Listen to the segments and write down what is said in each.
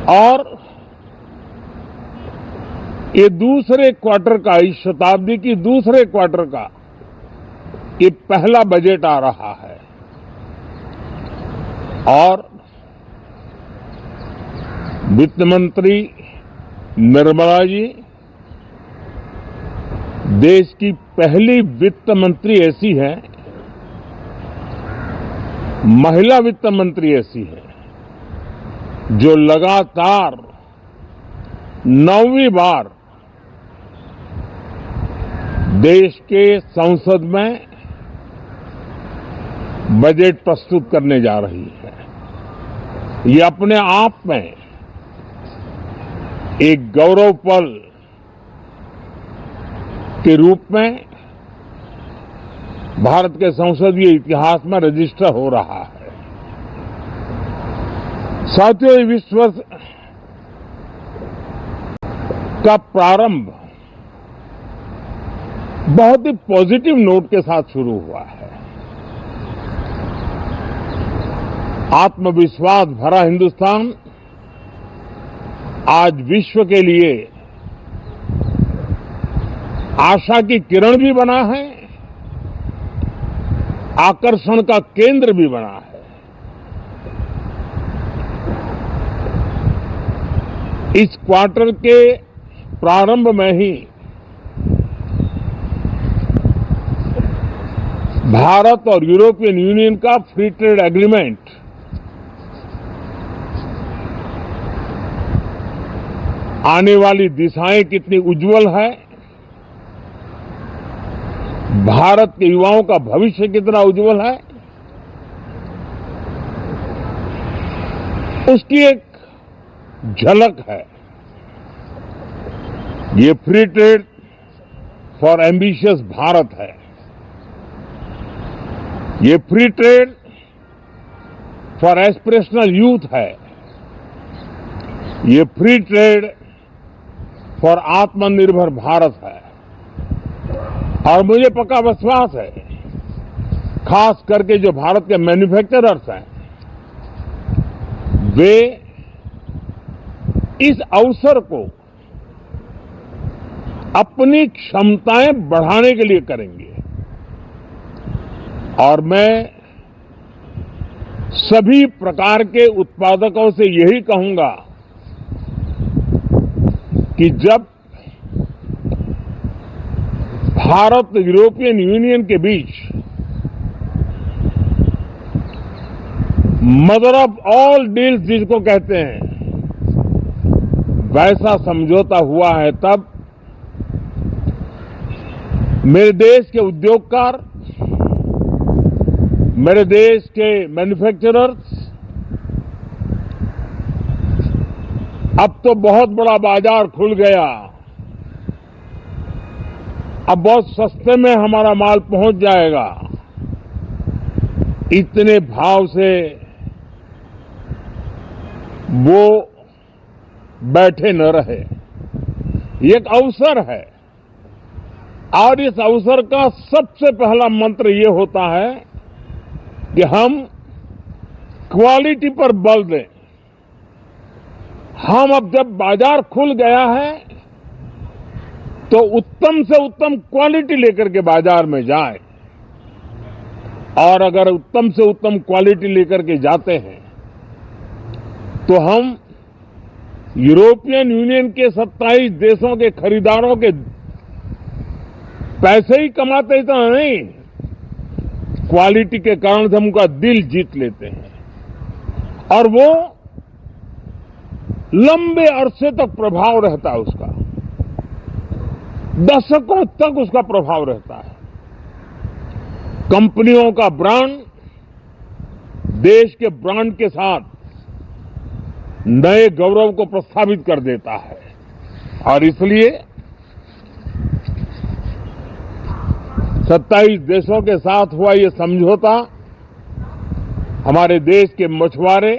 और ये दूसरे क्वार्टर का, इस शताब्दी की दूसरे क्वार्टर का ये पहला बजट आ रहा है और वित्त मंत्री निर्मला जी देश की पहली वित्त मंत्री ऐसी है, महिला वित्त मंत्री ऐसी है जो लगातार 9वीं बार देश के संसद में बजट प्रस्तुत करने जा रही है। ये अपने आप में एक गौरव पल के रूप में भारत के संसदीय इतिहास में रजिस्टर हो रहा है। साथियों, इस वर्ष का प्रारंभ बहुत ही पॉजिटिव नोट के साथ शुरू हुआ है। आत्मविश्वास भरा हिंदुस्तान आज विश्व के लिए आशा की किरण भी बना है, आकर्षण का केंद्र भी बना है। इस क्वार्टर के प्रारंभ में ही भारत और यूरोपियन यूनियन का फ्री ट्रेड एग्रीमेंट आने वाली दिशाएं कितनी उज्जवल है, भारत के युवाओं का भविष्य कितना उज्जवल है, उसकी एक झलक है। ये free trade for ambitious Bharat है। ये free trade for aspirational youth है। ये फ्री ट्रेड फॉर आत्मनिर्भर भारत है। और मुझे पक्का विश्वास है, खास करके जो भारत के मैन्युफैक्चरर्स हैं, वे इस अवसर को अपनी क्षमताएं बढ़ाने के लिए करेंगे। और मैं सभी प्रकार के उत्पादकों से यही कहूंगा कि जब भारत यूरोपियन यूनियन के बीच मदर ऑफ ऑल डील्स जिसको कहते हैं, वैसा समझौता हुआ है, तब मेरे देश के उद्योगकार, मेरे देश के मैन्युफैक्चरर्स अब तो बहुत बड़ा बाजार खुल गया, अब बहुत सस्ते में हमारा माल पहुंच जाएगा, इतने भाव से वो बैठे न रहे। ये एक अवसर है और इस अवसर का सबसे पहला मंत्र ये होता है कि हम क्वालिटी पर बल दें। हम अब जब बाजार खुल गया है तो उत्तम से उत्तम क्वालिटी लेकर के बाजार में जाए, और अगर उत्तम से उत्तम क्वालिटी लेकर के जाते हैं तो हम यूरोपियन यूनियन के 27 देशों के खरीदारों के पैसे ही कमाते इतना नहीं, क्वालिटी के कारण से हम उनका दिल जीत लेते हैं और वो लंबे अरसे तक प्रभाव रहता है, उसका दशकों तक उसका प्रभाव रहता है। कंपनियों का ब्रांड देश के ब्रांड के साथ नए गौरव को प्रस्तावित कर देता है। और इसलिए 27 देशों के साथ हुआ ये समझौता हमारे देश के मछुआरे,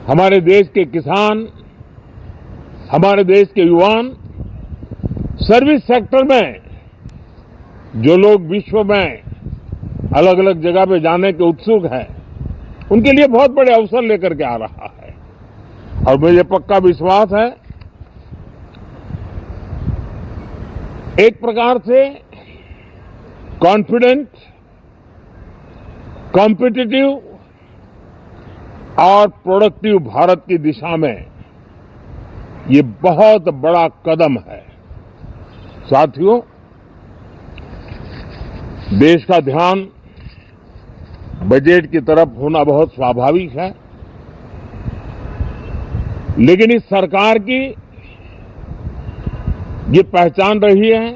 हमारे देश के किसान, हमारे देश के युवान, सर्विस सेक्टर में जो लोग विश्व में अलग अलग जगह पे जाने के उत्सुक हैं, उनके लिए बहुत बड़े अवसर लेकर के आ रहा है। और मुझे पक्का विश्वास है एक प्रकार से कॉन्फिडेंट, कॉम्पिटिटिव और प्रोडक्टिव भारत की दिशा में ये बहुत बड़ा कदम है। साथियों, देश का ध्यान बजट की तरफ होना बहुत स्वाभाविक है, लेकिन इस सरकार की ये पहचान रही है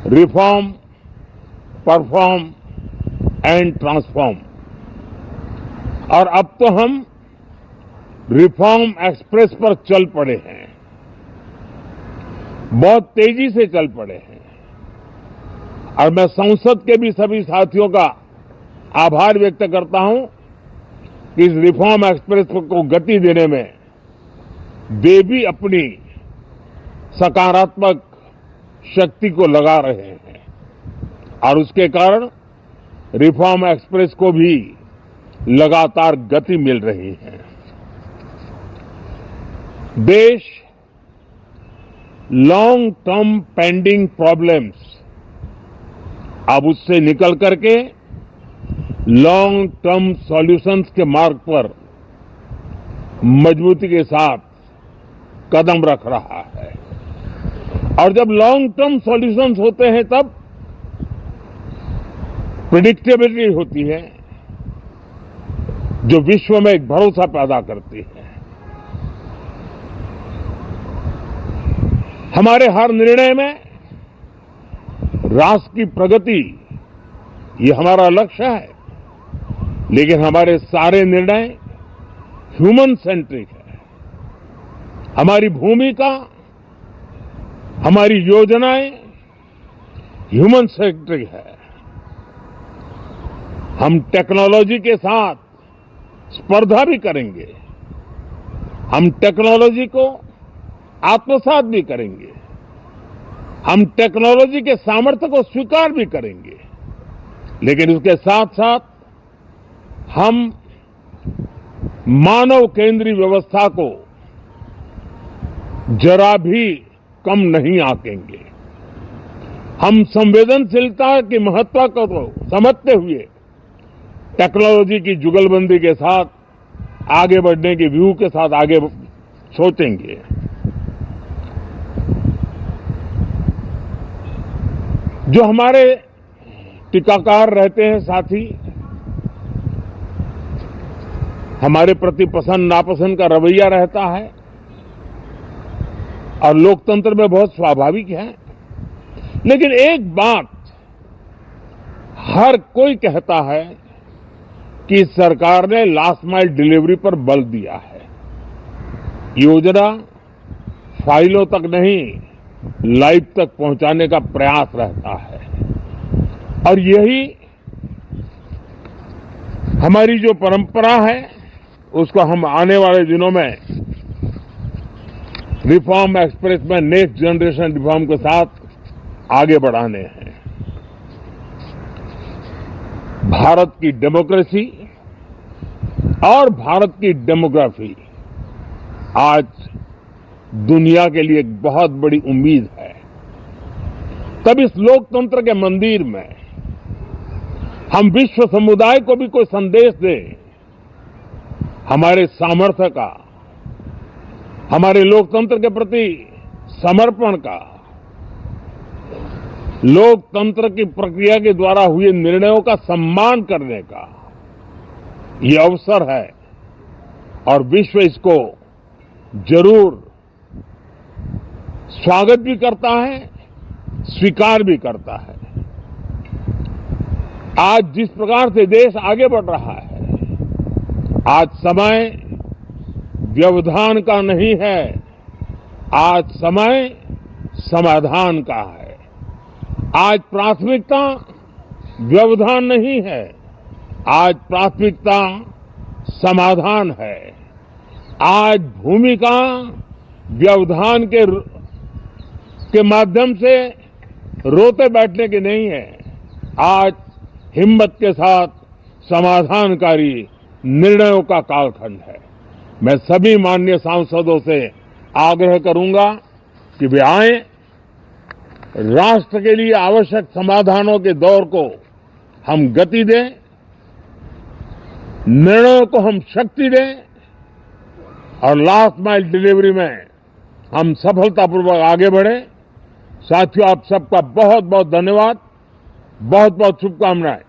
रिफॉर्म, परफॉर्म एंड ट्रांसफॉर्म। और अब तो हम रिफॉर्म एक्सप्रेस पर चल पड़े हैं, बहुत तेजी से चल पड़े हैं। और मैं संसद के भी सभी साथियों का आभार व्यक्त करता हूं कि इस रिफॉर्म एक्सप्रेस को गति देने में वे भी अपनी सकारात्मक शक्ति को लगा रहे हैं और उसके कारण रिफॉर्म एक्सप्रेस को भी लगातार गति मिल रही है। देश लॉन्ग टर्म पेंडिंग प्रॉब्लम्स अब उससे निकल करके लॉन्ग टर्म सॉल्यूशंस के मार्ग पर मजबूती के साथ कदम रख रहा है। और जब लॉन्ग टर्म सॉल्यूशंस होते हैं तब प्रिडिक्टेबिलिटी होती है, जो विश्व में एक भरोसा पैदा करती है। हमारे हर निर्णय में राष्ट्र की प्रगति ये हमारा लक्ष्य है, लेकिन हमारे सारे निर्णय ह्यूमन सेंट्रिक है। हमारी भूमिका, हमारी योजनाएं ह्यूमन सेंट्रिक है। हम टेक्नोलॉजी के साथ स्पर्धा भी करेंगे, हम टेक्नोलॉजी को आत्मसात भी करेंगे, हम टेक्नोलॉजी के सामर्थ्य को स्वीकार भी करेंगे, लेकिन उसके साथ साथ हम मानव केंद्रीय व्यवस्था को जरा भी कम नहीं आंकेंगे। हम संवेदनशीलता की महत्ता को तो समझते हुए टेक्नोलॉजी की जुगलबंदी के साथ आगे बढ़ने के व्यू के साथ आगे सोचेंगे। जो हमारे टीकाकार रहते हैं साथी, हमारे प्रति पसंद नापसंद का रवैया रहता है और लोकतंत्र में बहुत स्वाभाविक है, लेकिन एक बात हर कोई कहता है कि सरकार ने लास्ट माइल डिलीवरी पर बल दिया है। योजना फाइलों तक नहीं, लाइव तक पहुंचाने का प्रयास रहता है और यही हमारी जो परंपरा है उसको हम आने वाले दिनों में रिफॉर्म एक्सप्रेस में नेक्स्ट जनरेशन रिफॉर्म के साथ आगे बढ़ाने हैं। भारत की डेमोक्रेसी और भारत की डेमोग्राफी आज दुनिया के लिए एक बहुत बड़ी उम्मीद है। तब इस लोकतंत्र के मंदिर में हम विश्व समुदाय को भी कोई संदेश दें हमारे सामर्थ्य का, हमारे लोकतंत्र के प्रति समर्पण का, लोकतंत्र की प्रक्रिया के द्वारा हुए निर्णयों का सम्मान करने का ये अवसर है और विश्व इसको जरूर स्वागत भी करता है, स्वीकार भी करता है। आज जिस प्रकार से देश आगे बढ़ रहा है, आज समय व्यवधान का नहीं है, आज समय समाधान का है। आज प्राथमिकता व्यवधान नहीं है, आज प्राथमिकता समाधान है। आज भूमिका व्यवधान के माध्यम से रोते बैठने की नहीं है, आज हिम्मत के साथ समाधानकारी निर्णयों का कालखंड है। मैं सभी माननीय सांसदों से आग्रह करूंगा कि वे आए, राष्ट्र के लिए आवश्यक समाधानों के दौर को हम गति दें, निर्णयों को हम शक्ति दें और लास्ट माइल डिलीवरी में हम सफलतापूर्वक आगे बढ़े। साथियों, आप सबका बहुत बहुत धन्यवाद, बहुत बहुत शुभकामनाएं।